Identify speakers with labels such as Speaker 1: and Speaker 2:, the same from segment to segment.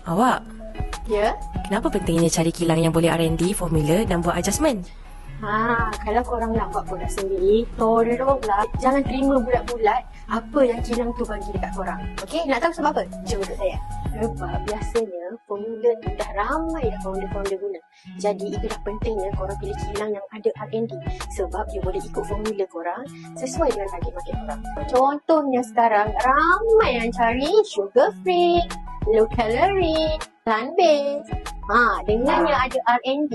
Speaker 1: Awak,
Speaker 2: Ya?
Speaker 1: kenapa pentingnya cari kilang yang boleh R&D, formula dan buat adjustment?
Speaker 2: Kalau korang nak buat produk sendiri, tolonglah jangan terima bulat-bulat apa yang kilang tu bagi dekat korang. Okey, nak tahu sebab apa? Jom ikut saya. Sebab biasanya formula ni dah ramai dah founder-founder guna. Jadi itulah pentingnya korang pilih kilang yang ada R&D. Sebab dia boleh ikut formula korang sesuai dengan target market korang. Contohnya sekarang ramai yang cari sugar free, low calorie, plant based. Dengannya ada R&D,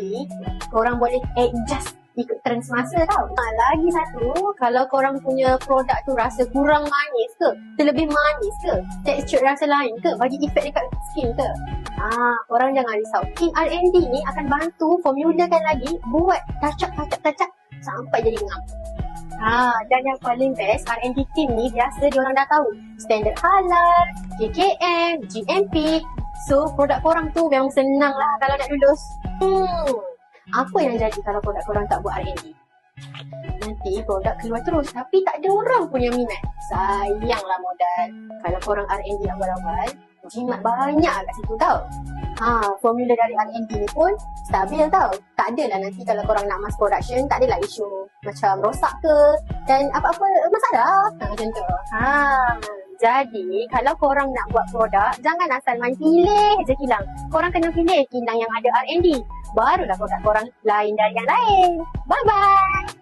Speaker 2: korang boleh adjust ikut trend semasa tau. Lagi satu, kalau korang punya produk tu rasa kurang manis ke, terlebih manis ke, tekstur rasa lain ke, bagi efek dekat skin ke, korang jangan risau. Tim R&D ni akan bantu formulakan lagi, buat touch up sampai jadi ngam. Dan yang paling best, R&D team ni biasa diorang dah tahu standard halal, KKM, GMP. So, produk korang tu memang senang lah kalau nak lulus. Apa yang jadi kalau produk korang tak buat R&D? Nanti produk keluar terus tapi tak ada orang punya minat. Sayanglah modal. Kalau korang R&D awal-awal, jimat banyak kat situ tau. Formula dari R&D ni pun stabil tau. Tak adalah nanti kalau korang nak mass production, tak adalah isu macam rosak ke dan apa-apa masalah. Macam tu. Jadi, kalau korang nak buat produk, jangan asal main pilih je kilang. Korang kena pilih kilang yang ada R&D. Barulah produk korang lain dari yang lain. Bye-bye!